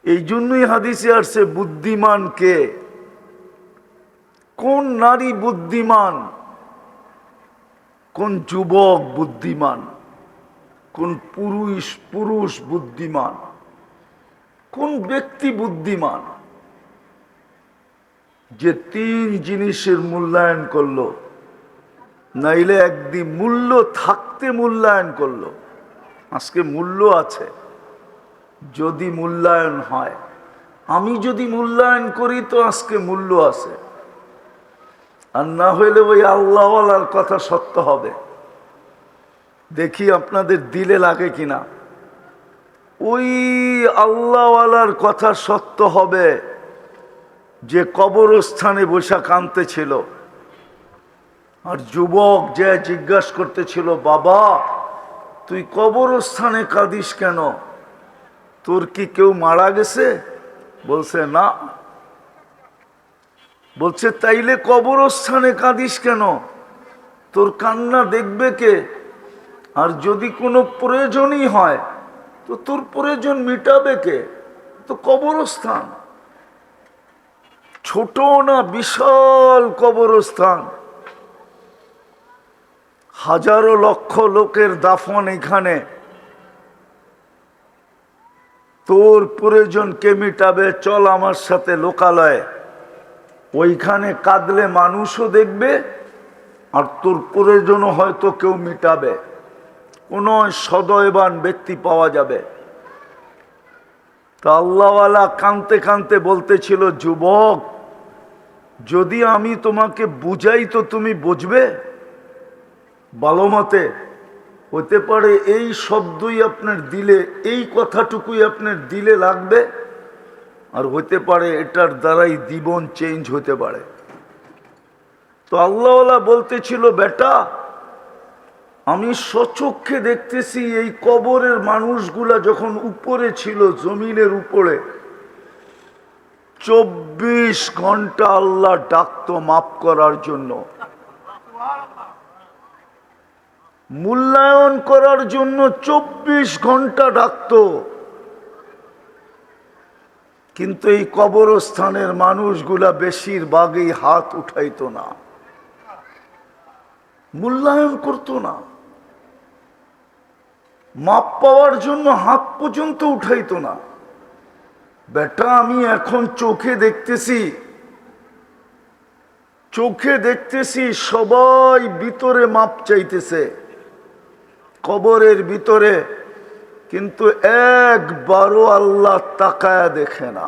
এই জন্যই হাদিসে আসছে বুদ্ধিমান কে, কোন নারী বুদ্ধিমান, কোন যুবক বুদ্ধিমান, কোন পুরুষ বুদ্ধিমান, কোন ব্যক্তি বুদ্ধিমান যে তিন জিনিসের মূল্যায়ন করলো, নাইলে একদিন মূল্য থাকতে মূল্যায়ন করলো। আজকে মূল্য আছে যদি মূল্যায়ন হয়, আমি যদি মূল্যায়ন করি তো আজকে মূল্য আছে, আর না হইলে ওই আল্লাহওয়ালার কথা সত্য হবে। দেখি আপনাদের দিলে লাগে কিনা। ওই আল্লাহওয়ালার কথা সত্য হবে যে কবরস্থানে বসে কাঁদতেছিল, আর যুবক যে জিজ্ঞাসা করতেছিল, বাবা তুই কবরস্থানে কাঁদিস কেন, তোর কি কেউ মারা গেছে? বলছে না। বলছে তাইলে কবরস্থানে কাঁদিস কেন, তোর কান্না দেখবে কে? আর যদি কোনো প্রয়োজনই হয় তো তোর প্রয়োজন মিটাবে কে? তো কবরস্থান ছোট না, বিশাল কবরস্থান, হাজারো লক্ষ লোকের দাফন এখানে। তোর প্রয়োজন কে মিটাবে? চল আমার সাথে লোকালয়ে, ওইখানে কাঁদলে মানুষও দেখবে আর তোর প্রয়োজনও হয়তো কেউ মিটাবে, কোন সদয়বান ব্যক্তি পাওয়া যাবে। তা আল্লাহওয়ালা কাঁদতে কাঁদতে বলতেছিল, যুবক যদি আমি তোমাকে বুঝাই তো তুমি বুঝবে ভালো মতে? হতে পারে এই শব্দই আপনার দিলে, এই কথাটুকুই আপনার দিলে লাগবে, আর হতে পারে এটার দ্বারাই জীবন চেঞ্জ হতে পারে। তো আল্লাহওয়ালা বলতেছিল, বেটা আমি স্বচক্ষে দেখতেছি এই কবরের মানুষগুলা যখন উপরে ছিল, জমিনের উপরে 24 ঘন্টা আল্লাহ ডাকতো মাফ করার জন্য, মূল্যায়ন করার জন্য 24 ঘন্টা ডাকতো। কিন্তু এই কবরস্থানের মানুষগুলা বেশিরভাগই হাত উঠাইতো না, মূল্যায়ন করতো না, মাপ পাওয়ার জন্য হাত পর্যন্ত উঠাইতো না। বেটা আমি এখন চোখে দেখতেছি সবাই ভিতরে মাপ চাইতেছে কবরের ভিতরে, কিন্তু একবারও আল্লাহ তাকায়া দেখে না।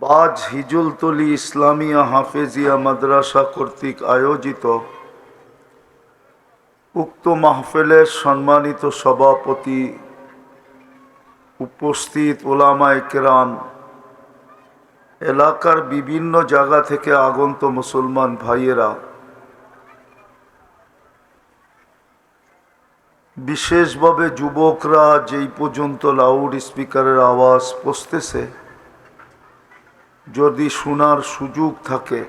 বাজ হিজলতলি ইসলামিয়া হাফেজিয়া মাদ্রাসা কর্তৃক আয়োজিত উক্ত মাহফিলের সম্মানিত সভাপতি, উপস্থিত ওলামায়ে কেরাম, এলাকার বিভিন্ন জায়গা থেকে আগন্ত মুসলমান ভাইয়েরা, বিশেষভাবে যুবকরা যেই পর্যন্ত লাউড স্পিকারের আওয়াজ পৌঁছতেছে, যদি শোনার সুযোগ থাকে,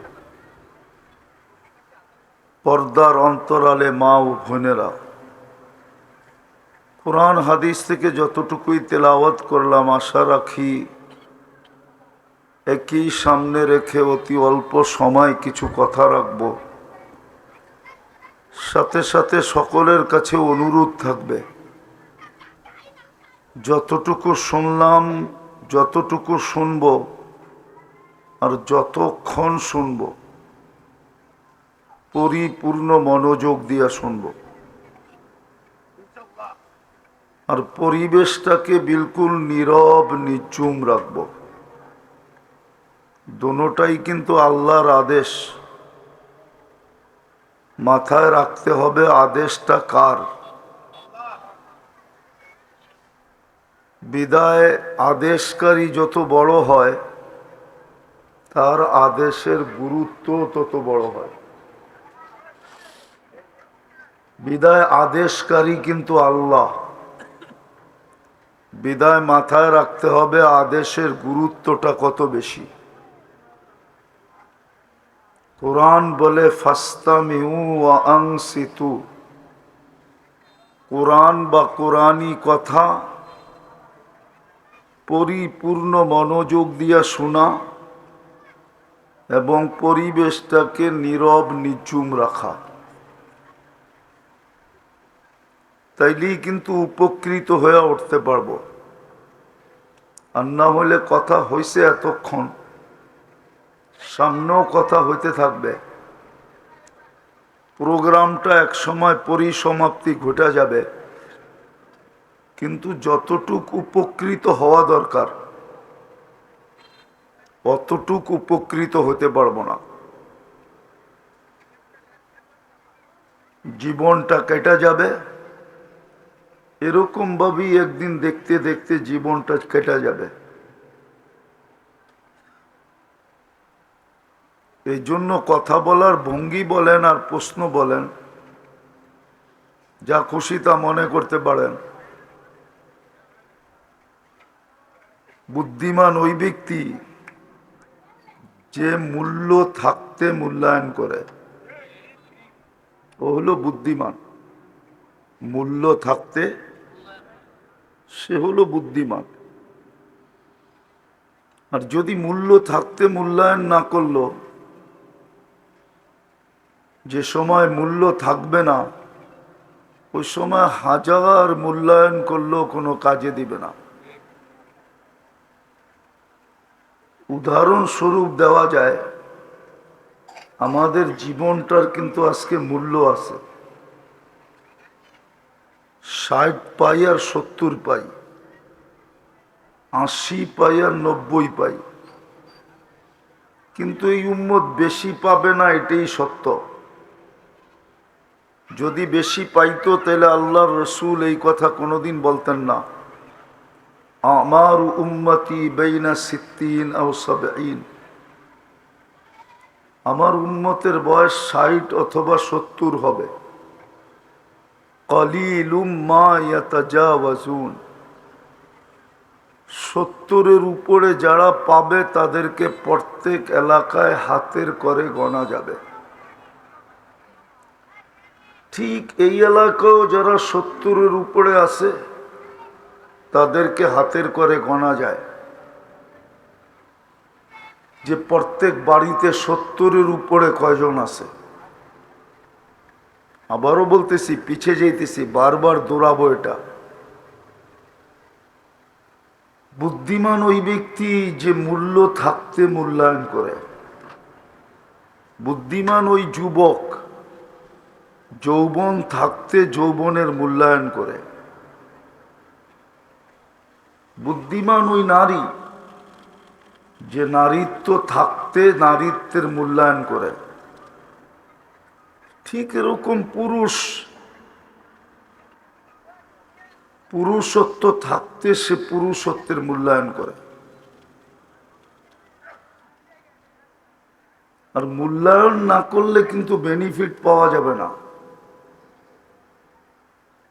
পর্দার অন্তরালে মা ও বোনেরা, কোরআন হাদিস থেকে যতটুকুই তেলাওয়াত করলাম, আশা রাখি একই সামনে রেখে অতি অল্প সময় কিছু কথা রাখব। সাথে সাথে সকলের কাছে অনুরোধ থাকবে, যতটুকু শুনলাম, যতটুকু শুনব, আর যতক্ষণ শুনব পরিপূর্ণ মনোযোগ দিয়া শুনব, আর পরিবেশটাকে বিলকুল নীরব নিঝুম রাখব। দোনোটাই কিন্তু আল্লাহর আদেশ, মাথায় রাখতে হবে আদেশটা কার। বিদায় আদেশকারী যত বড় হয় তার আদেশের গুরুত্ব তত বড় হয়। বিদায় আদেশকারী কিন্তু আল্লাহ, বিদায় মাথায় রাখতে হবে আদেশের গুরুত্বটা কত বেশি। কোরআন বলে ফাস্তামিউ ওয়া আনসিতু, কোরআন বা কোরআনী কথা পরিপূর্ণ মনোযোগ দিয়া শোনা এবং পরিবেশটাকে নীরব নিঝুম রাখা, তাইলেই কিন্তু উপকৃত হয়ে উঠতে পারবো। আর না হলে কথা হইছে এতক্ষণ, সামনেও কথা হইতে থাকবে, প্রোগ্রামটা একসময় পরিসমাপ্তি ঘটে যাবে, কিন্তু যতটুক উপকৃত হওয়া দরকার অতটুক উপকৃত হতে পারবো না। জীবনটা কেটে যাবে, এরকম ভাবেই একদিন দেখতে দেখতে জীবনটা কেটে যাবে। এই জন্য কথা বলার ভঙ্গি বলেন আর প্রশ্ন বলেন, যা খুশি তা মনে করতে পারেন। বুদ্ধিমান ওই ব্যক্তি যে মূল্য থাকতে মূল্যায়ন করে, ও হলো বুদ্ধিমান। মূল্য থাকতে সে হলো বুদ্ধিমান। আর যদি মূল্য থাকতে মূল্যায়ন না করলো, যে সময় মূল্য থাকবে না ওই সময় হাজার মূল্যায়ন করলেও কোনো কাজে দিবে না। উদাহরণস্বরূপ দেওয়া যায়, আমাদের জীবনটার কিন্তু আজকে মূল্য আছে। 60 পাই আর 70 পাই, 80 পাই আর 90 পাই, কিন্তু এই উম্মত বেশি পাবে না, এটাই সত্য। যদি বেশি পাইতো তাহলে আল্লাহর রসুল এই কথা কোনোদিন বলতেন না, আমার উম্মতি বাইনা 60 আও 70। আমার উম্মতের বয়স 60 অথবা 70 হবে। কলিলুম মা ইয়াতাজাওয়াজুন, 70-এর উপরে যারা পাবে তাদেরকে প্রত্যেক এলাকায় হাতের করে গণা যাবে। ঠিক এই এলাকাও যারা 70-এর উপরে আছে তাদেরকে হাতের করে গণা যায়, যে প্রত্যেক বাড়িতে 70-এর উপরে কয়জন আছে। আবারও বলতেছি, পিছে যাইতেছি, বারবার দৌড়াবো এটা। বুদ্ধিমান ওই ব্যক্তি যে মূল্য থাকতে মূল্যায়ন করে। বুদ্ধিমান ওই যুবক যৌবন থাকতে যৌবনের মূল্যায়ন করে। বুদ্ধিমান ওই নারী যে নারীত্ব থাকতে নারীত্বের মূল্যায়ন করে। ঠিক এরকম পুরুষ পুরুষত্ব থাকতে সে পুরুষত্বের মূল্যায়ন করে। আর মূল্যায়ন না করলে কিন্তু বেনিফিট পাওয়া যাবে না।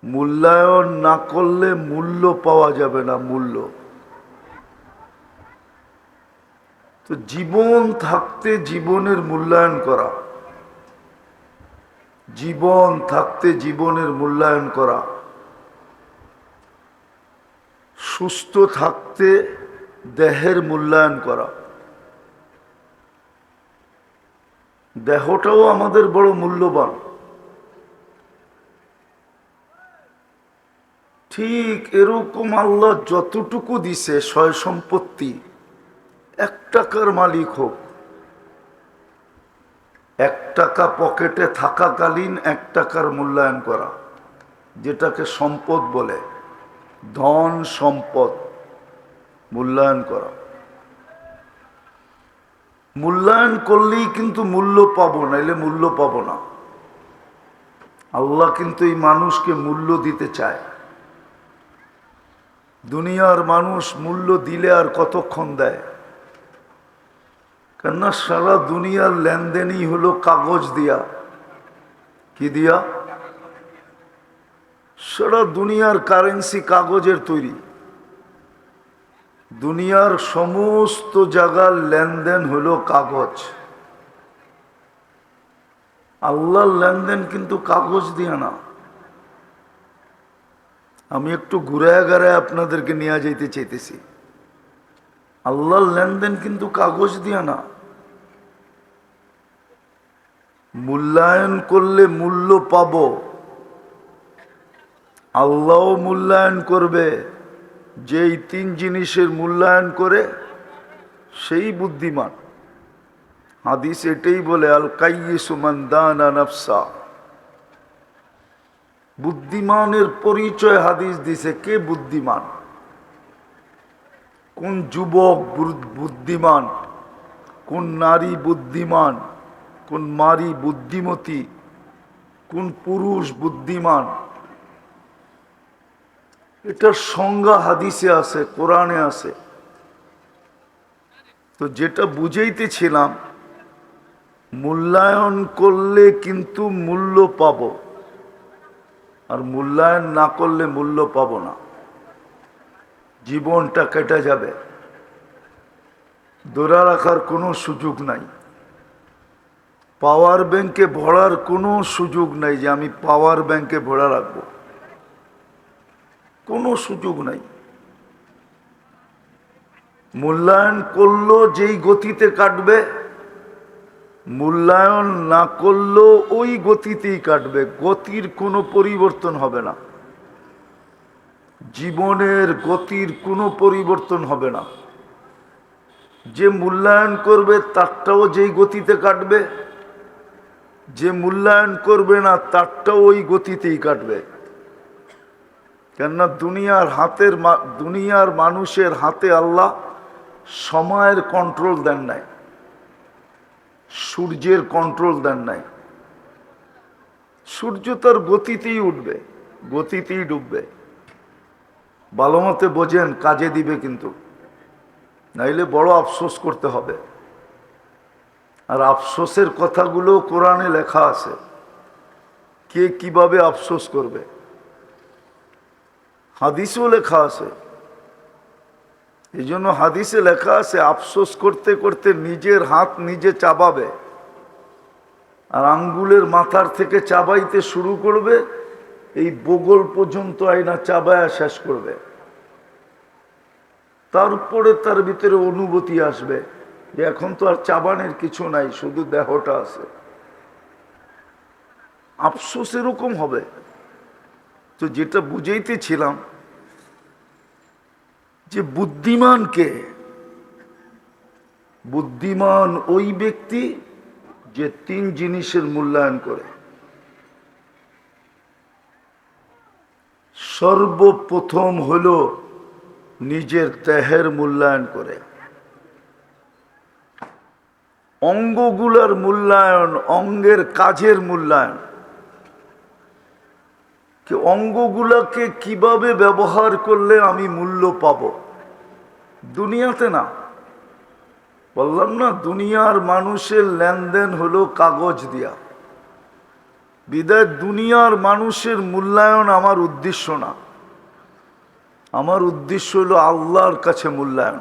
মূল্যায়ন না করলে মূল্য পাওয়া যাবে না, মূল্য। তো জীবন থাকতে জীবনের মূল্যায়ন করা, জীবন থাকতে জীবনের মূল্যায়ন করা, সুস্থ থাকতে দেহের মূল্যায়ন করা। দেহটাও আমাদের বড় মূল্যবান। ঠিক এরকম আল্লাহ যতটুকু দিছে সয় সম্পত্তি, 1 টাকার মালিক হোক, 1 টাকা পকেটে থাকাকালীন 1 টাকার মূল্যায়ন করা, যেটাকে সম্পদ বলে, ধন সম্পদ মূল্যায়ন করা। মূল্যায়ন করলেই কিন্তু মূল্য পাবো, নাইলে মূল্য পাবো না। আল্লাহ কিন্তু এই মানুষকে মূল্য দিতে চায়। দুনিয়ার মানুষ মূল্য দিলে আর কতক্ষণ দেয়? কেননা সারা দুনিয়ার লেনদেনই হলো কাগজ দিয়া। কি দিয়া? সারা দুনিয়ার কারেন্সি কাগজের তৈরি। দুনিয়ার সমস্ত জায়গার লেনদেন হলো কাগজ। আল্লাহর লেনদেন কিন্তু কাগজ দিয়া না। আমি একটু ঘুরে ঘুরে আপনাদেরকে নিয়ে যাইতে চাইতেছি। আল্লাহর লেনদেন কিন্তু কাগজ দিয়া না। মূল্যায়ন করলে মূল্য পাব, আল্লাহ মূল্যায়ন করবে। যেই তিন জিনিসের মূল্যায়ন করে সেই বুদ্ধিমান। হাদিস এটাই বলে, আল কাইয়িসু মান দানা নাফসা। বুদ্ধিমানের পরিচয় হাদিস দিছে। কে বুদ্ধিমান? কোন যুবক বুদ্ধিমান, কোন নারী বুদ্ধিমান, কোন নারী বুদ্ধিমতী, কোন পুরুষ বুদ্ধিমান, এটার সংজ্ঞা হাদিসে আছে, কোরআনে আছে। তো যেটা বুঝাইতেছিলাম, মূল্যায়ন করলে কিন্তু মূল্য পাব, আর মূল্যায়ন না করলে মূল্য পাব না। জীবনটা কেটে যাবে, ধরে রাখার কোনো সুযোগ নাই। পাওয়ার ব্যাংকে ভরার কোনো সুযোগ নাই যে আমি পাওয়ার ব্যাংকে ভরা রাখবো, কোনো সুযোগ নাই। মূল্যায়ন করলো যেই গতিতে কাটবে, মূল্যায়ন না করলেও ওই গতিতেই কাটবে, গতির কোনো পরিবর্তন হবে না। জীবনের গতির কোনো পরিবর্তন হবে না। যে মূল্যায়ন করবে তারটাও যেই গতিতে কাটবে, যে মূল্যায়ন করবে না তারটাও ওই গতিতেই কাটবে। কেননা দুনিয়ার মানুষের হাতে আল্লাহ সময়ের কন্ট্রোল দেন নাই, সূর্যের কন্ট্রোল দেন নাই। সূর্য তার গতিতেই উঠবে, গতিতেই ডুববে। ভালো মতে বোঝেন, কাজে দিবে কিন্তু, নাইলে বড় আফসোস করতে হবে। আর আফসোসের কথাগুলো কোরআনে লেখা আছে, কে কিভাবে আফসোস করবে, হাদিসেও লেখা আছে। এই জন্য হাদিসে লেখা আছে, আফসোস করতে করতে নিজের হাত নিজে চাবাবে, আর আঙ্গুলের মাথার থেকে চাবাইতে শুরু করবে, এই বগল পর্যন্ত আয়না চাবায়া শেষ করবে। তারপরে তার ভিতরে অনুভূতি আসবে যে এখন তো আর চাবানের কিছু নাই, শুধু দেহটা আছে। আফসোস এরকম হবে। তো যেটা বুঝাইতেছিলাম, যে বুদ্ধিমান কে? বুদ্ধিমান ওই ব্যক্তি যে তিন জিনিসের মূল্যায়ন করে। সর্বপ্রথম হলো নিজের দেহের মূল্যায়ন করে, অঙ্গগুলার মূল্যায়ন, অঙ্গের কাজের মূল্যায়ন, কি অঙ্গগুলাকে কিভাবে ব্যবহার করলে আমি মূল্য পাব। দুনিয়াতে না, বললাম না, দুনিয়ার মানুষের লেনদেন হলো কাগজ দিয়া। বিদায় দুনিয়ার মানুষের মূল্যায়ন আমার উদ্দেশ্য না। আমার উদ্দেশ্য হলো আল্লাহর কাছে মূল্যায়ন,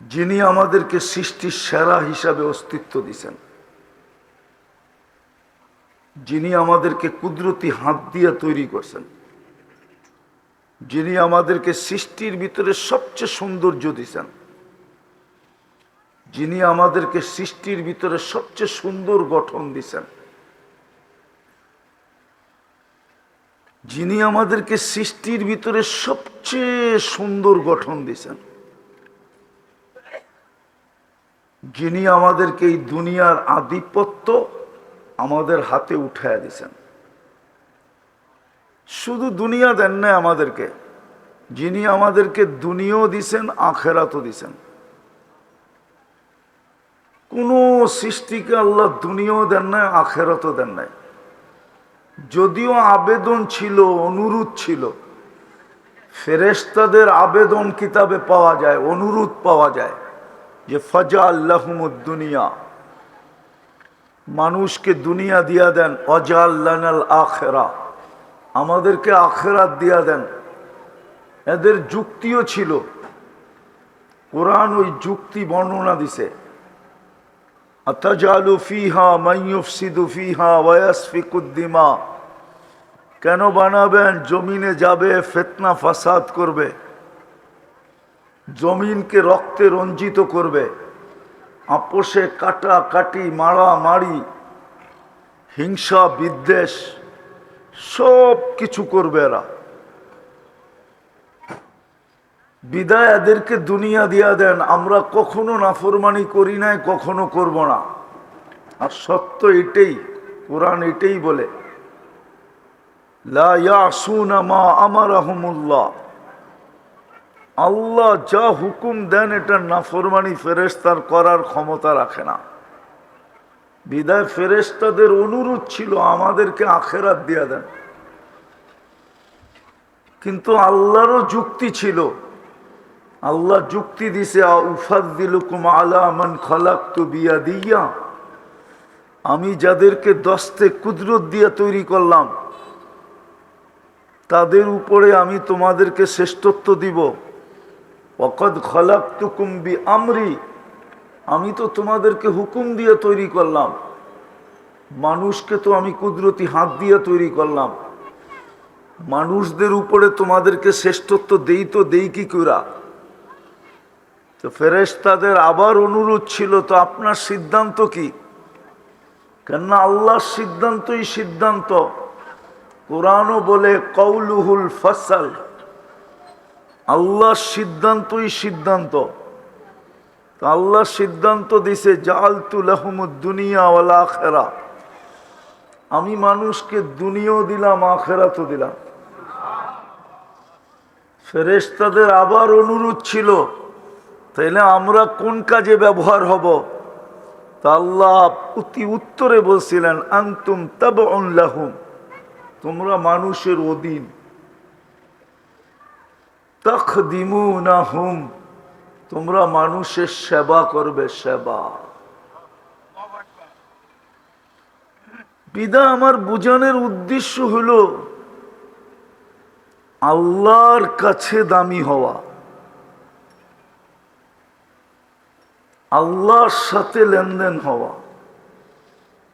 যিনি আমাদেরকে সৃষ্টির সেরা হিসাবে অস্তিত্ব দিয়েছেন, যিনি আমাদেরকে কুদরতি হাত দিয়ে তৈরি করছেন, যিনি আমাদেরকে সৃষ্টির ভিতরে সবচেয়ে সৌন্দর্য দিয়েছেন, যিনি আমাদেরকে সৃষ্টির ভিতরে সবচেয়ে সুন্দর গঠন দিয়েছেন, যিনি আমাদেরকে সৃষ্টির ভিতরে সবচেয়ে সুন্দর গঠন দিয়েছেন, যিনি আমাদেরকে এই দুনিয়ার আধিপত্য আমাদের হাতে উঠায় দিয়েছেন। শুধু দুনিয়া দেন না আমাদেরকে, যিনি আমাদেরকে দুনিয়াও দিছেন, আখেরাতও দিছেন। কোন সৃষ্টিকে আল্লাহ দুনিয়াও দেন নাই, আখেরাতও দেন নাই। যদিও আবেদন ছিল, অনুরোধ ছিল, ফেরেশতাদের আবেদন কিতাবে পাওয়া যায়, অনুরোধ পাওয়া যায় যে ফাজআল্লাহুমুদ দুনিয়া, মানুষকে দুনিয়া দিয়া দেন, ওয়াজআল লানাল আখিরা, আমাদেরকে আখিরাত দিয়া দেন। এদের যুক্তিও ছিল, কোরআন ওই যুক্তি বর্ণনা দিছে। আতাজালু ফিহা মান ইউফসিদু ফিহা ওয়া ইয়াসফিকুদ দিমা, কেন বানাবেন? জমিনে যাবে, ফিতনা ফাসাদ করবে, জমিনকে রক্তে রঞ্জিত করবে, আপোষে কাটাকাটি, মারামারি, হিংসা বিদ্বেষ সব কিছু করবে এরা। বিদায় এদেরকে দুনিয়া দিয়া দেন, আমরা কখনো নাফরমানি করি নাই, কখনো করব না। আর সত্য এটাই, কোরআন এটাই বলে, লা ইয়াসুনা মা আমারাহুমুল্লাহ, আল্লাহ যা হুকুম দেন এটা নাফরমানি ফেরেশতার করার ক্ষমতা রাখে না। বিদায় ফেরেশতাদের অনুরোধ ছিল আমাদেরকে আখেরাত দিয়া দেন, কিন্তু আল্লাহরও যুক্তি ছিল। আল্লাহ যুক্তি দিছে, উফাদ্দিলুকুম আলা মান খালাকতু বিয়াদিয়া, আমি যাদেরকে দস্তে কুদরত দিয়ে তৈরি করলাম তাদের উপরে আমি তোমাদেরকে শ্রেষ্ঠত্ব দিব। ওয়াকাদ খালাকতুকুম বিআমরি, আমি তো তোমাদেরকে হুকুম দিয়ে তৈরি করলাম, মানুষকে তো আমি কুদরতি হাত দিয়ে তৈরি করলাম, মানুষদের উপরে তোমাদেরকে শ্রেষ্ঠত্ব দেই কি কইরা? তো ফেরেশতাদের আবার অনুরোধ ছিল, তো আপনার সিদ্ধান্ত কি? কেননা আল্লাহর সিদ্ধান্তই সিদ্ধান্ত। কোরআনও বলে কওলুহুল ফাসল, আল্লাহর সিদ্ধান্তই সিদ্ধান্ত। তো আল্লাহ সিদ্ধান্ত দিছে, জাআলতু লাহুমুদ দুনিয়া ওয়াল আখিরা, আমি মানুষকে দুনিয়াও দিলাম আখিরাতও দিলাম। ফেরেশতাদের আবার অনুরোধ ছিল, তাইলে আমরা কোন কাজে ব্যবহার হব? তা আল্লাহ অতি উত্তরে বলছিলেন, আনতুম তাবউন লাহুম, তোমরা মানুষের অধীন, তাখদিমুনাহুম, তোমরা মানুষের সেবা করবে, সেবা। বিদায় আমার বুঝানোর উদ্দেশ্য হলো আল্লাহর কাছে দামি হওয়া, আল্লাহর সাথে লেনদেন হওয়া।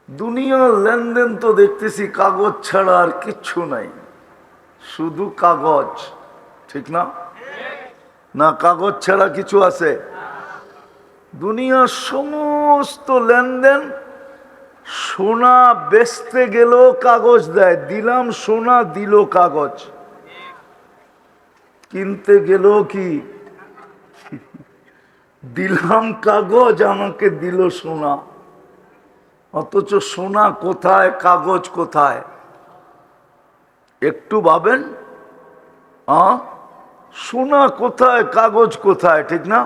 দুনিয়ার লেনদেন তো দেখতেছি কাগজ ছাড়া আর কিচ্ছু নাই, শুধু কাগজ, ঠিক না? না কাগজ ছাড়া কিছু আছে? দুনিয়ার সমস্ত লেনদেন, সোনা বেচতে গেলেও কাগজ দেয়, দিলাম সোনা, দিল কাগজ। কিনতে গেলেও কি দিলাম কাগজ, আমাকে দিল সোনা। অথচ সোনা কোথায়, কাগজ কোথায়? একটু ভাবেন, সোনা কোথায়, কাগজ কোথায়, ঠিক না?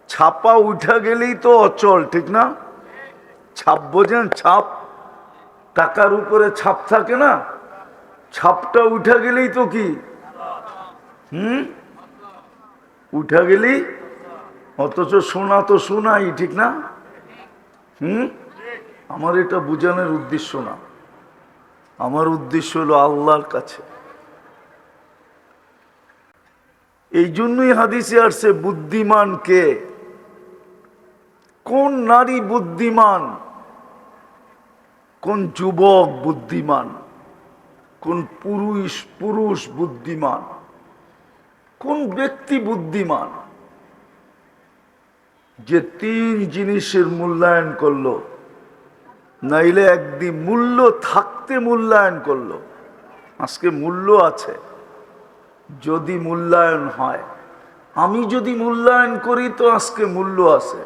ছাপা উঠা গেলেই তো অচল, ঠিক না? ছাপ বোঝেন? ছাপ, টাকার উপরে ছাপ থাকে না, ছাপটা উঠা গেলেই তো কি উঠা গেলেই, অথচ সোনা তো সোনাই, ঠিক না? আমার এটা বোঝানোর উদ্দেশ্য না, আমার উদ্দেশ্য হলো আল্লাহর কাছে। এই জন্যই হাদিসে আসছে, বুদ্ধিমান কে? কোন নারী বুদ্ধিমান, কোন যুবক বুদ্ধিমান, কোন পুরুষ বুদ্ধিমান, কোন ব্যক্তি বুদ্ধিমান? যে তিন জিনিসের মূল্যায়ন করলো, নাইলে একদিন মূল্য থাকতে মূল্যায়ন করলো। আজকে মূল্য আছে, যদি মূল্যায়ন হয়, আমি যদি মূল্যায়ন করি তো আজকে মূল্য আছে,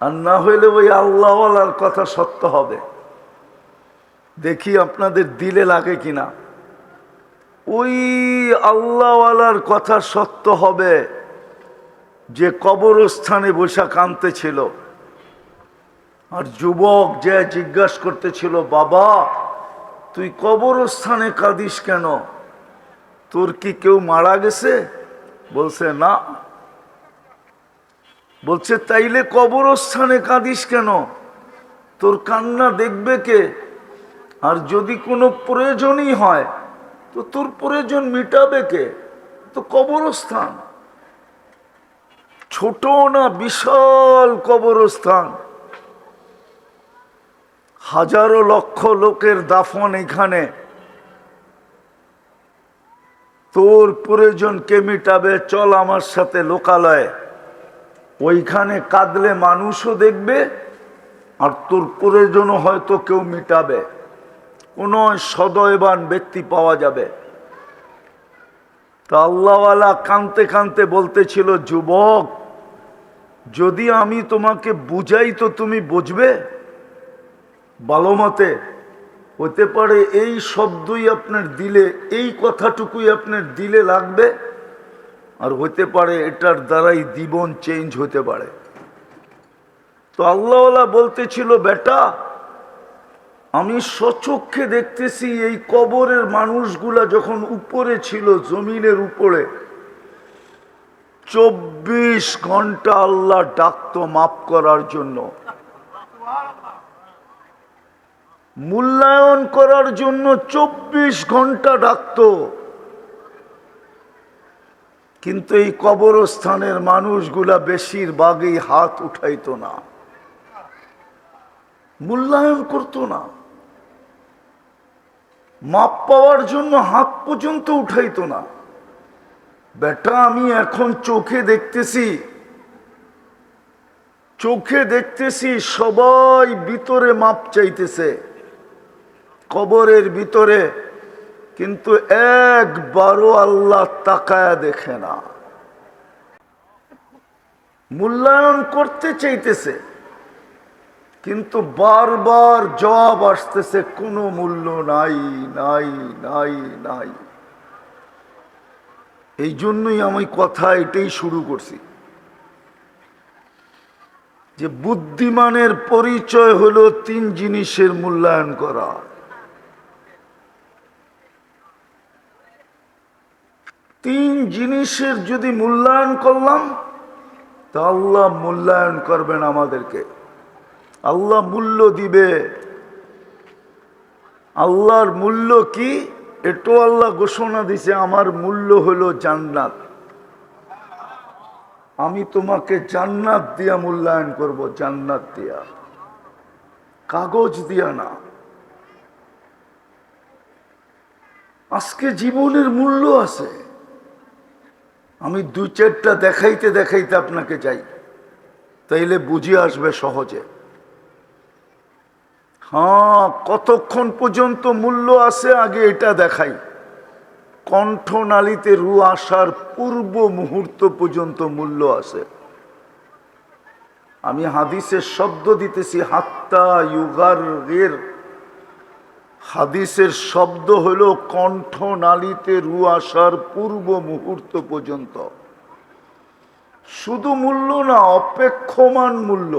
আর না হইলে ওই আল্লাহওয়ালার কথা সত্য হবে। দেখি আপনাদের দিলে লাগে কিনা। ওই আল্লাহওয়ালার কথা সত্য হবে যে কবরস্থানে বসে কাঁদতেছিল, আর যুবক যে জিজ্ঞাসা করতেছিল, বাবা তুই কবরস্থানে কাঁদিস কেন, তোর কি কেউ মারা গেছে? বলছে না। বলছে তাইলে কবরস্থানে কাঁদিস কেন, তোর কান্না দেখবে কে? আর যদি কোনো প্রয়োজনই হয় তো তোর প্রয়োজন মিটাবে কে? তো কবরস্থান ছোট না, বিশাল কবরস্থান, হাজারো লক্ষ লোকের দাফন এখানে। তোর প্রয়োজন কে মিটাবে? চল আমার সাথে লোকালয়ে, ওইখানে কাঁদলে মানুষও দেখবে আর তোর প্রয়োজনও হয়তো কেউ মিটাবে, কোন সদয়বান ব্যক্তি পাওয়া যাবে। তা আল্লাহওয়ালা কাঁদতে কাঁদতে বলতেছিল, যুবক যদি আমি তোমাকে বুঝাই তো তুমি বুঝবে ভালো মতে। হতে পারে এই শব্দই আপনার দিলে, এই কথাটুকুই আপনার দিলে লাগবে, আর হতে পারে এটার দ্বারাই জীবন চেঞ্জ হতে পারে। তো আল্লাহওয়ালা বলতেছিল, বেটা আমি স্বচক্ষে দেখতেছি এই কবরের মানুষগুলা যখন উপরে ছিল, জমিনের উপরে 24 ঘন্টা আল্লাহ ডাকতো মাফ করার জন্য, মূল্যায়ন করার জন্য 24 ঘন্টা ডাকতো। কিন্তু এই কবরস্থানের মানুষগুলা বেশিরভাগই হাত উঠাইতো না, মূল্যায়ন করতো না, মাপ পাওয়ার জন্য হাত পর্যন্ত উঠাইতো না। বেটা আমি এখন চোখে দেখতেছি সবাই ভিতরে মাপ চাইতেছে কবরের ভিতরে, কিন্তু একবারও আল্লাহ তাকায়া দেখে না। মূল্যায়ন করতে চাইতেছে কিন্তু বারবার জবাব আসতেছে, কোনো মূল্য নাই নাই নাই নাই। এই জন্যই আমি কথা এটাই শুরু করছি যে বুদ্ধিমানের পরিচয় হলো 3 জিনিসের মূল্যায়ন করা। 3 জিনিসের যদি মূল্যায়ন করলাম তা আল্লাহ মূল্যায়ন করবেন আমাদেরকে, আল্লাহ মূল্য দিবে। আল্লাহর মূল্য কি এটাও আল্লাহ ঘোষণা দিছে, আমার মূল্য হলো জান্নাত। আমি তোমাকে জান্নাত দিয়া মূল্যায়ন করব, জান্নাত দিয়া, কাগজ দিয়া না। আজকে জীবনের মূল্য আছে। আমি 2-4টা দেখাইতে দেখাইতে আপনাকে যাই, তাইলে বুঝে আসবে সহজে। হ্যাঁ, কতক্ষণ পর্যন্ত মূল্য আছে আগে এটা দেখাই। কণ্ঠনালীতে রু আসার পূর্ব মুহূর্ত পর্যন্ত মূল্য আছে। আমি হাদিসের শব্দ দিতেছি, হাত্তা ইউগারগির। হাদিসের শব্দ হলো কণ্ঠনালীতে রু আসার পূর্ব মুহূর্ত পর্যন্ত। শুধু মূল্য না, অপেক্ষমান মূল্য।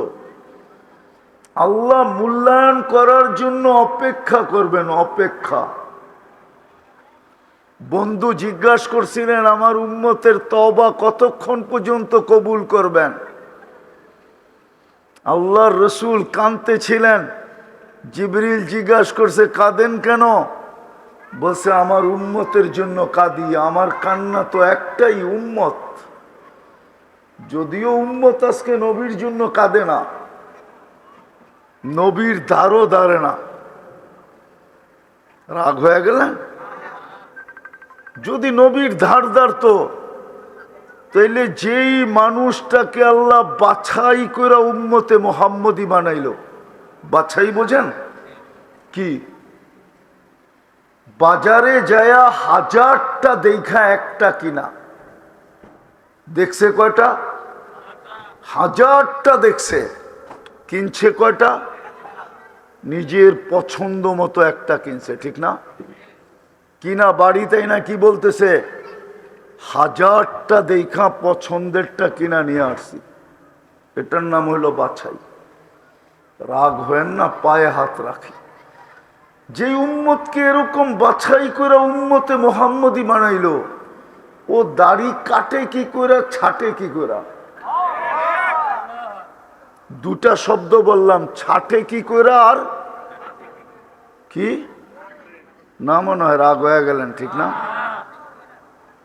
আল্লাহ মূল্যায়ন করার জন্য অপেক্ষা করবেন, অপেক্ষা। বন্ধু জিজ্ঞাসা করছিলেন, আমার উম্মতের তওবা কতক্ষণ পর্যন্ত কবুল করবেন? আল্লাহর রসুল কাঁদতেছিলেন। জিবরিল জিজ্ঞাসা করছে, কাঁদেন কেন? বলছে, আমার উম্মতের জন্য কাঁদি। আমার কান্না তো একটাই, উম্মত। যদিও উম্মত আজকে নবীর জন্য কাঁদে না, নবীর দ্বারও দাঁড়ে না। রাগ হয়ে গেলেন? যদি নবীর ধার দাঁড়তো তাইলে যেই মানুষটাকে আল্লাহ বাছাই করে উম্মতে মুহাম্মদী বানাইলো, বাছাই বোঝেন কি? বাজারে যায়া 1000টা দেখা একটা কিনা, দেখছে কয়টা? 1000টা দেখছে, কিনছে কয়টা? নিজের পছন্দ মতো একটা কিনছে, ঠিক না? কিনা বাড়িতেই না কি বলতেছে, 1000টা দেখা পছন্দেরটা কিনা নিয়ে আসছি। এটার নাম হইল বাছাই। রাগ হয়েন না, পায়ে হাত রাখি। যে উম্মতকে এরকম বাছাই করে উম্মতে মুহাম্মদী বানাইলো, ও দাড়ি কাটে কি করে, ছাটে কি করে? 2টা শব্দ বললাম, ছাটে কি করে আর কি না? মনে হয় রাগ হয়ে গেলেন, ঠিক না?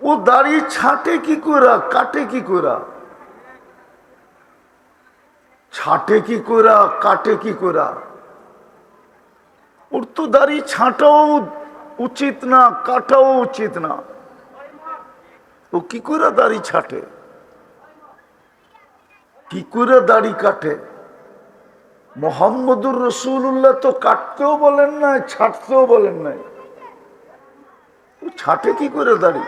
ও দাড়ি ছাটে কি করে, কাটে কি করে? ছাটে কি করে, কাটে কি করে? ওর তো দাড়ি ছাঁটাও উচিত না, কাটাও উচিত না। ও কি করে দাড়ি ছাটে, কি করে দাড়ি কাটে? মুহাম্মদুর রাসূলুল্লাহ তো কাটতেও বলেন নাই, ছাটতেও বলেন নাই। ছাটে কি করে দাড়ি?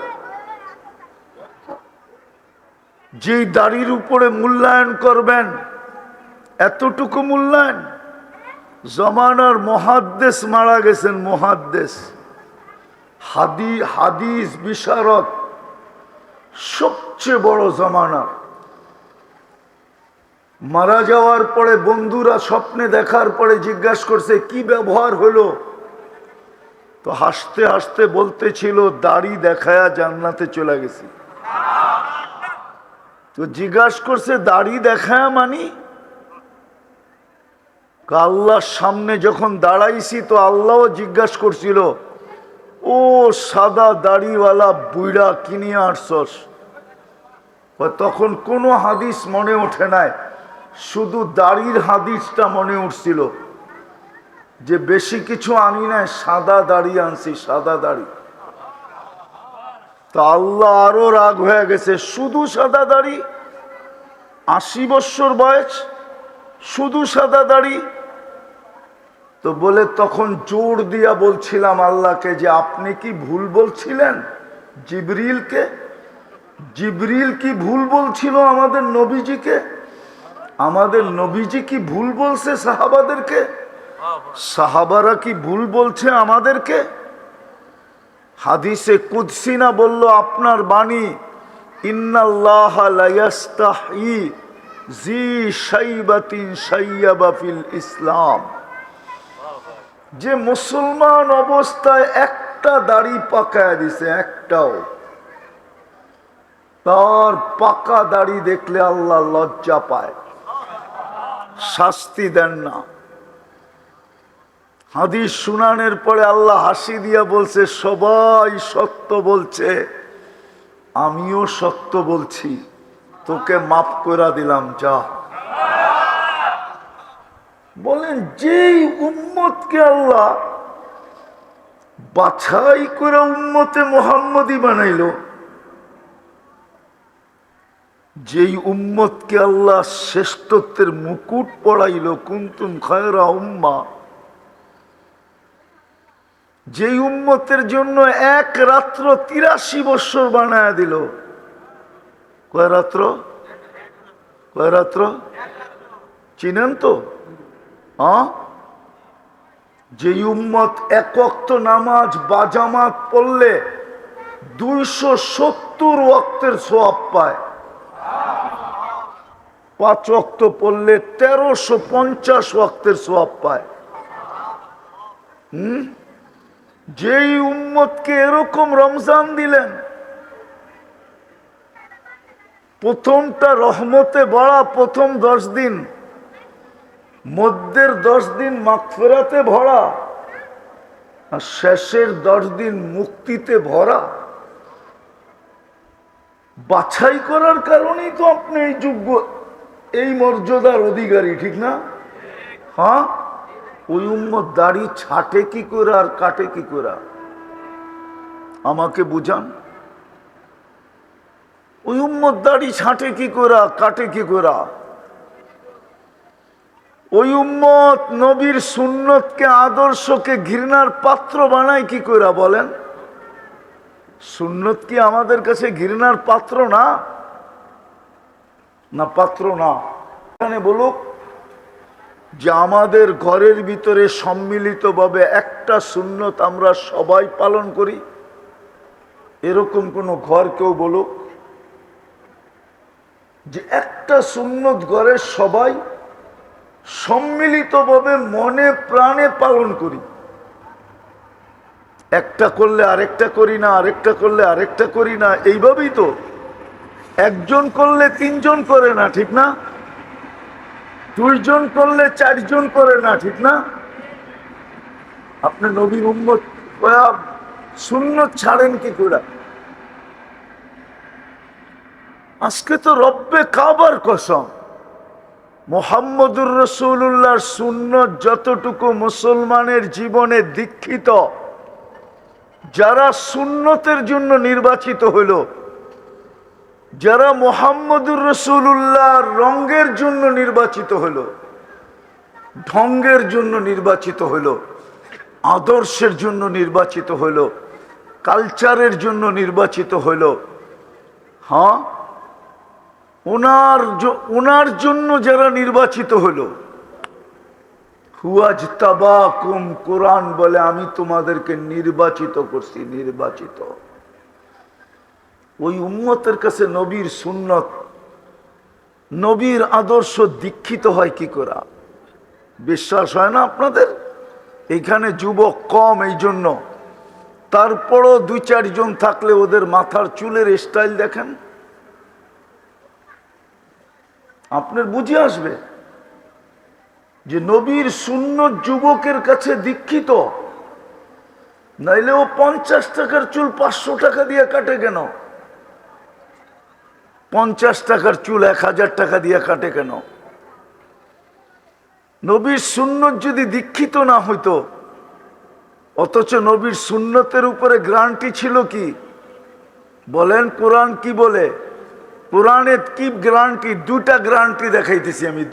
যেই দাড়ির উপরে মূল্যায়ন করবেন, এতটুকু মূল্যায়ন। জমানার মুহাদ্দিস মারা গেছেন, মুহাদ্দিস, হাদিস বিশারদ, সবচেয়ে বড় জমানার। মারা যাওয়ার পরে বন্ধুরা স্বপ্নে দেখার পরে জিজ্ঞাসা করছে কি ব্যবহার হলো, তো হাসতে হাসতে বলতেছিল দাড়ি দেখায়া জান্নাতে চলে গেছি। তো জিজ্ঞাসা করছে দাড়ি দেখায়া মানি? আল্লাহর সামনে যখন দাঁড়াইছি তো আল্লাহও জিজ্ঞাসা করছিল, ও সাদা দাড়িওয়ালা বুইড়া কিনিয়ে আসছস? তখন কোনো হাদিস মনে ওঠে নাই, শুধু দাড়ির হাদিসটা মনে উঠছিল, যে বেশি কিছু আনি নাই, সাদা দাড়ি আনছি, সাদা দাড়ি। তো আল্লাহ আরো রাগ হয়ে গেছে, শুধু সাদা দাড়ি, 80 বছর বয়স, শুধু সাদা দাড়ি। তো বলে তখন জোর দিয়া বলছিলাম আল্লাহকে যে আপনি কি ভুল বলছিলেন জিবরিলকে? জিবরিল কি ভুল বলছিল আমাদের নবীজিকে? আমাদের নবীজি কি ভুল বলছে সাহাবাদেরকে? সাহাবারা কি ভুল বলছে আমাদেরকে? হাদিসে কুদসি না বলল আপনার বাণী, ইন্নাল্লাহা লা ইয়াস্তাহি জি শাইবাতিন শাইয়াবা ফিল ইসলাম। যে মুসলমান অবস্থায় একটা দাড়ি পাকায় দিছে, একটাও, তার পাকা দাড়ি দেখলে আল্লাহ লজ্জা পায়, শাস্তি দেন না। হাদিস শুনানোর পরে আল্লাহ হাসি দিয়া বলছে সবাই সত্য বলছে, আমিও সত্য বলছি, তোকে মাফ করে দিলাম, যা। বলেন যেই উম্মতকে আল্লাহ বাছাই করে উম্মতে মুহাম্মদী বানাইলো, যেই উম্মতকে আল্লাহ শ্রেষ্ঠত্বের মুকুট পড়াইল, কুনতুম খায়রা উম্মাহ, যেই উম্মতের জন্য এক রাত্র 83 বছর বানায় দিল। কয় রাত্র? কয় রাত্র? চিনেন তো? যেই উম্মত এক ওয়াক্ত নামাজ বাজামাত পড়লে 270 ওয়াক্তের সওয়াব পায়, 5 ওয়াক্ত পড়লে 1350 ওয়াক্তের সওয়াব পায়। যেই উম্মতকে এরকম রমজান দিলেন, প্রথমটা রহমতে ভরা, প্রথম 10 দিন, মধ্যের 10 দিন মাগফিরাতে ভরা, আর শেষের 10 দিন মুক্তিতে ভরা। বাছাই করার কারণেই তো আপনি এই যোগ্য, এই মর্যাদার অধিকারী, ঠিক না? হ্যাঁ, ওই উম্মত দাড়ি ছাটে কি করে আর কাটে কি করে? আমাকে বুঝান। ওই উম্মত দাড়ি ছাটে কি করে, কাটে কি করে? ওই উম্মত নবীর সুন্নতকে, আদর্শকে ঘৃণার পাত্র বানায় কি করে বলেন? সুন্নত কি আমাদের কাছে ঘৃণার পাত্র না? না পাত্র না? এখানে বলুক যে আমাদের ঘরের ভিতরে সম্মিলিতভাবে একটা সুন্নত আমরা সবাই পালন করি, এরকম কোন ঘর কেউ বলুক যে একটা সুন্নত ঘরের সবাই সম্মিলিতভাবে মনে প্রাণে পালন করি। একটা করলে আরেকটা করি না, আরেকটা করলে আরেকটা করি না, এইভাবেই তো। একজন করলে 3 জন করে না, ঠিক না? 2 জন করলে 4 জন করে না, ঠিক না? আপনি নবীর উম্মত সুন্নত ছাড়েন কি করে? আজকে তো রব্বে কাবার কসম, মুহাম্মদুর রাসূলুল্লাহর সুন্নত যতটুকু মুসলমানের জীবনে দীক্ষিত, যারা সুন্নতের জন্য নির্বাচিত হইল, যারা মুহাম্মদুর রাসূলুল্লাহর রঙের জন্য নির্বাচিত হলো, ঢঙ্গের জন্য নির্বাচিত হলো, আদর্শের জন্য নির্বাচিত হলো, কালচারের জন্য নির্বাচিত হলো, হ্যাঁ, ওনার জন্য যারা নির্বাচিত হলো, হুয়াজতাবাকুম, কোরআন বলে আমি তোমাদেরকে নির্বাচিত করছি, নির্বাচিত। ওই উম্মতের কাছে নবীর সুন্নত, নবীর আদর্শ দীক্ষিত হয় কি করে? বিশ্বাস হয় না আপনাদের? এখানে যুবক কম, এই জন্য। তারপরও 2-4 জন থাকলে ওদের মাথার চুলের স্টাইল দেখেন, আপনার বুঝে আসবে যে নবীর সুন্নত যুবকের কাছে দীক্ষিত। নাইলে ও 50 টাকার চুল 500 টাকা দিয়ে কাটে কেন? 50 টাকার চুল 1000 টাকা দিয়ে কাটে কেন? নবীর সুন্নত যদি দীক্ষিত না হইতো, অথচ নবীর সুন্নতের উপরে গ্যারান্টি ছিল কি বলেন? কোরআন কি বলে? কোরআনে কি গ্যারান্টি? 2টা গ্যারান্টি দেখাইতেছি আমি,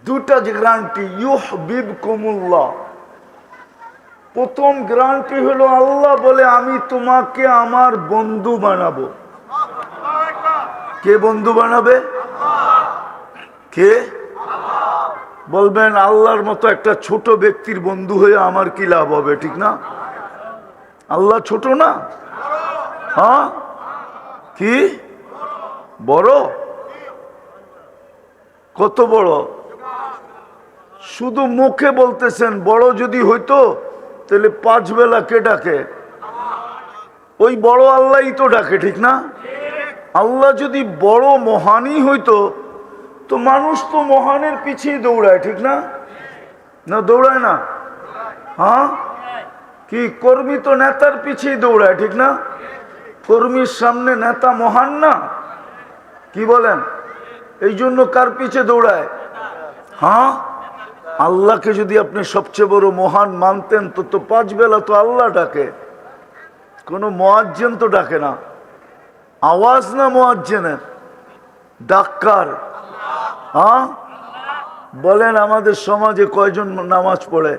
2টা যে গ্যারান্টি। ইউহিব্বুকুমুল্লাহ, প্রথম গ্যারান্টি হলো আল্লাহ বলে আমি তোমাকে আমার বন্ধু বানাবো। কে বন্ধু বানাবে? কে বলবেন? আল্লাহর মতো একটা ছোট ব্যক্তির বন্ধু হয়ে আমার কি লাভ হবে? ঠিক না? আল্লাহ ছোট না? হ্যাঁ, কি বড়? কত বড়? শুধু মুখে বলতেছেন বড়। যদি হইতো তাহলে 5 বেলা কে ডাকে? ওই বড় আল্লাহই তো ডাকে, ঠিক না? আল্লাহ যদি বড় মহানই হইতো তো মানুষ তো মহানের পিছিয়ে দৌড়ায়, ঠিক না? না দৌড়ায় না? হ্যাঁ, কি কর্মী তো নেতার পিছিয়ে দৌড়ায়, ঠিক না? কর্মীর সামনে নেতা মহান না? কি বলেন? এই জন্য কার পিছে দৌড়ায়? হ্যাঁ, আল্লাহকে যদি আপনি সবচেয়ে বড় মহান মানতেন তো 5 বেলা তো আল্লাহ ডাকে, কোনো মুয়াজ্জিন তো ডাকে না। আওয়াজ না মুয়াজ্জিনের, ডাক্কার। হ্যাঁ, বলেন আমাদের সমাজে কয়জন নামাজ পড়ে?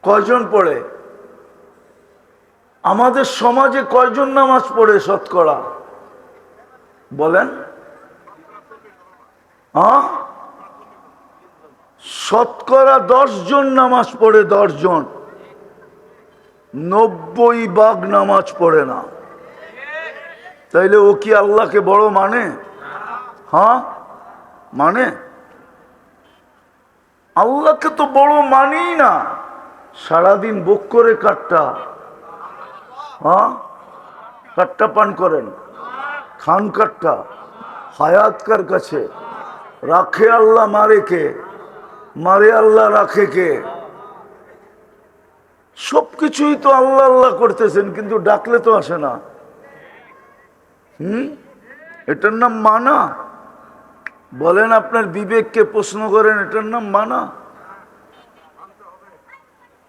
কয়জন পড়ে? আমাদের সমাজে কয়জন নামাজ পড়ে শতকরা? বলেন। হ্যাঁ, শতকরা 10 জন নামাজ পড়ে, 10 জন। 90% নামাজ পড়ে না। তাইলে ও কি আল্লাহকে বড় মানে? হ্যাঁ, মানে? আল্লাহকে তো বড় মানি না। সারাদিন বুক করে কাটটা, হ্যাঁ, কাট্টা পান করেন, খান কাট্টা। হায়াত কার কাছে? রাখে আল্লাহ, মারে কে? মারে আল্লাহ, রাখে কে? সবকিছুই তো আল্লাহ আল্লাহ করতেছেন, কিন্তু ডাকলে তো আসে না। এটার নাম মানা? বলেন, আপনার বিবেককে প্রশ্ন করেন, এটার নাম মানা?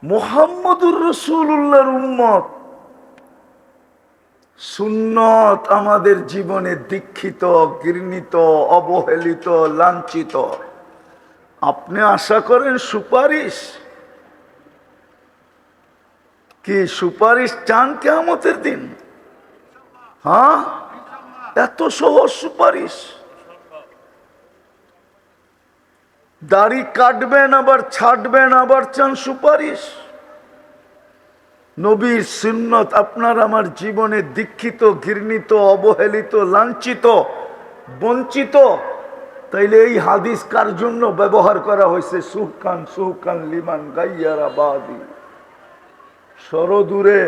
মুহাম্মদুর রাসূলুল্লাহর উম্মত, সুন্নত আমাদের জীবনে দীক্ষিত, ঘৃণিত, অবহেলিত, লাঞ্ছিত। আপনি আশা করেন সুপারিশ? কি সুপারিশ চান কিয়ামতের দিন? হ্যাঁ, এত সহজ সুপারিশ? দাড়ি কাটবেন আবার ছাড়বেন, আবার চান সুপারিশ? নবীর সুন্নত আপনার আমার জীবনে দীক্ষিত, ঘৃণিত, অবহেলিত, লাঞ্ছিত, বঞ্চিত। তাইলে এই হাদিস কার জন্য ব্যবহার করা হয়েছে? সুহকান সুহকান লিমান গাইয়ারা বাদি, সরদূরে।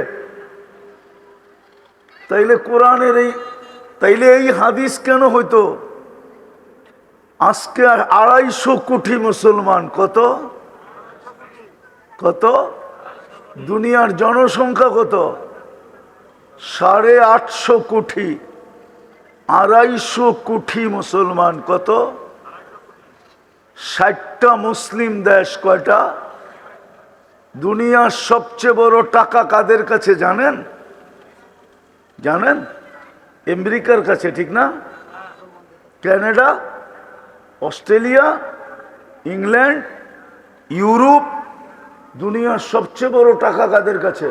তাইলে কোরআনের তাইলে এই হাদিস কেন হইতো? আজকে 250 কোটি মুসলমান। কত? কত? দুনিয়ার জনসংখ্যা কত? 850 কোটি। 250 কোটি মুসলমান। কত? 60টা মুসলিম দেশ। কয়টা? দুনিয়ার সবচেয়ে বড় টাকা কাদের কাছে জানেন? জানেন? আমেরিকার কাছে, ঠিক না? কানাডা, অস্ট্রেলিয়া, ইংল্যান্ড, ইউরোপ, দুনিয়ার সবচেয়ে বড় টাকা কাদের কাছে?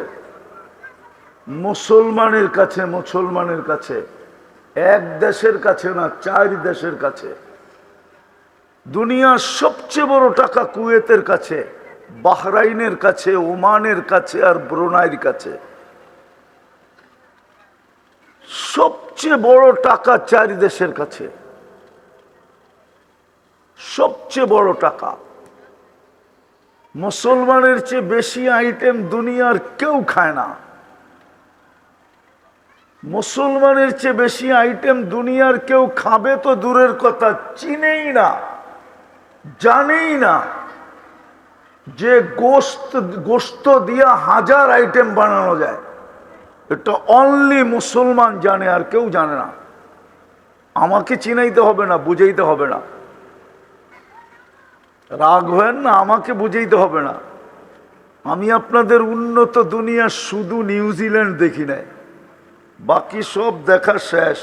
মুসলমানের কাছে। মুসলমানের কাছে, এক দেশের কাছে না, 4 দেশের কাছে। দুনিয়ার সবচেয়ে বড় টাকা কুয়েতের কাছে, বাহরাইনের কাছে, ওমানের কাছে আর ব্রুনাইয়ের কাছে। সবচেয়ে বড় টাকা 4 দেশের কাছে, সবচেয়ে বড় টাকা। মুসলমানের চেয়ে বেশি আইটেম দুনিয়ার কেউ খায় না। মুসলমানের চেয়ে বেশি আইটেম দুনিয়ার কেউ খাবে তো দূরের কথা, চিনেই না, জানেই না যে গোশত দিয়া 1000 আইটেম বানানো যায়। এটা অনলি মুসলমান জানে, আর কেউ জানে না। আমাকে চিনাইতে হবে না, বুঝাইতে হবে না, রাগ হয় না, আমাকে বুঝাইতে হবে না। আমি আপনাদের উন্নত দুনিয়া শুধু নিউজিল্যান্ড দেখি নাই, বাকি সব দেখা শেষ।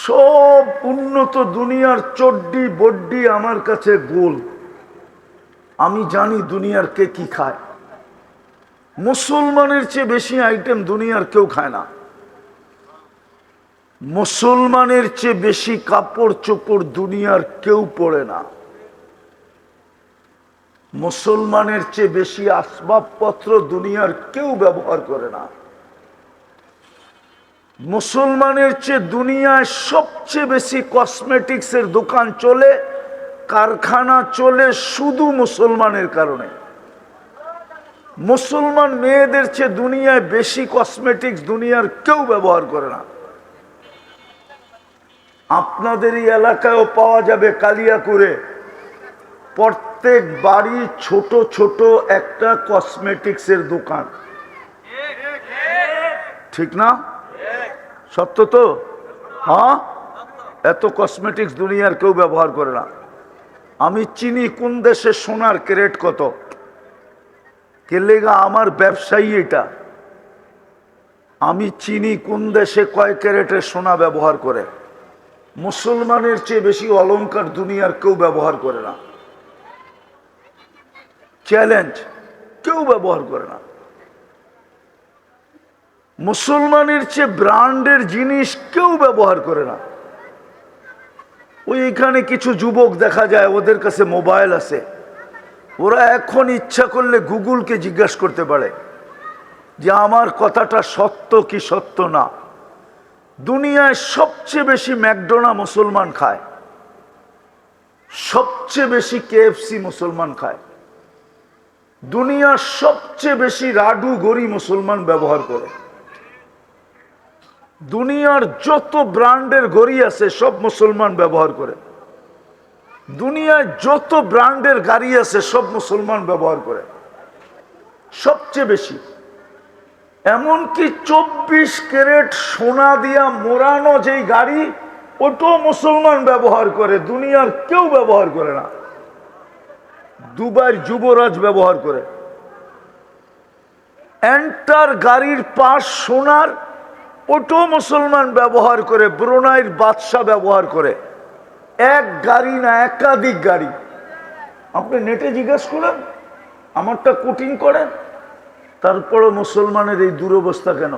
সব উন্নত দুনিয়ার চড্ডি বড্ডি আমার কাছে গোল। আমি জানি দুনিয়ার কে কি খায়। মুসলমানের চেয়ে বেশি আইটেম দুনিয়ার কেউ খায় না। মুসলমানের চেয়ে বেশি কাপড় চোপড় দুনিয়ার কেউ পরে না। মুসলমানের চেয়ে বেশি আসবাবপত্র দুনিয়ার কেউ ব্যবহার করে না। মুসলমানের চেয়ে দুনিয়ায় সবচেয়ে বেশি কসমেটিক্সের দোকান চলে, কারখানা চলে শুধু মুসলমানের কারণে। মুসলমান মেয়েদের চেয়ে দুনিয়ায় বেশি কসমেটিক্স দুনিয়ার কেউ ব্যবহার করে না। আপনাদেরই এলাকায়ও পাওয়া যাবে কালিয়াকুরে, প্রত্যেক বাড়ি ছোট ছোট একটা কসমেটিক্সের দোকান, ঠিক না? সত্য তো? হ্যাঁ, এত কসমেটিক্স দুনিয়ার কেউ ব্যবহার করে না। আমি চিনি কোন দেশে সোনার ক্যারেট কত, কেলেগা আমার ব্যবসায়ী এটা। আমি চিনি কোন দেশে কয় ক্যারেটের সোনা ব্যবহার করে। মুসলমানের চেয়ে বেশি অলংকার দুনিয়ার কেউ ব্যবহার করে না। চ্যালেঞ্জ, কেউ ব্যবহার করে না। মুসলমানের চেয়ে ব্র্যান্ডের জিনিস কেউ ব্যবহার করে না। ওই এখানে কিছু যুবক দেখা যায়, ওদের কাছে মোবাইল আছে, ওরা এখন ইচ্ছা করলে গুগলকে জিজ্ঞাসা করতে পারে যে আমার কথাটা সত্য কি সত্য না। দুনিয়ায় সবচেয়ে বেশি ম্যাকডোনা মুসলমান খায়, সবচেয়ে বেশি কেএফসি মুসলমান খায়, দুনিয়ার সবচেয়ে বেশি রাডু গড়ি মুসলমান ব্যবহার করে। দুনিয়ার যত ব্র্যান্ডের ঘড়ি আছে সব মুসলমান ব্যবহার করে। দুনিয়ায় যত ব্র্যান্ডের গাড়ি আছে সব মুসলমান ব্যবহার করে, সবচেয়ে বেশি। এমনকি 24 ক্যারেট সোনা দিয়া মোড়ানো যেই গাড়ি, ওটাও মুসলমান ব্যবহার করে, দুনিয়ার কেউ ব্যবহার করে না। দুবাইয়ের যুবরাজ ব্যবহার করে। এন্টার গাড়ির পাশ সোনার, ওটাও মুসলমান ব্যবহার করে, ব্রুনাইয়ের বাদশা ব্যবহার করে। এক গাড়ি না, একাধিক গাড়ি। আপনি নেটে জিজ্ঞাসা করেন, আমারটা কোটিং করেন, তারপরও মুসলমানের এই দুরবস্থা কেন?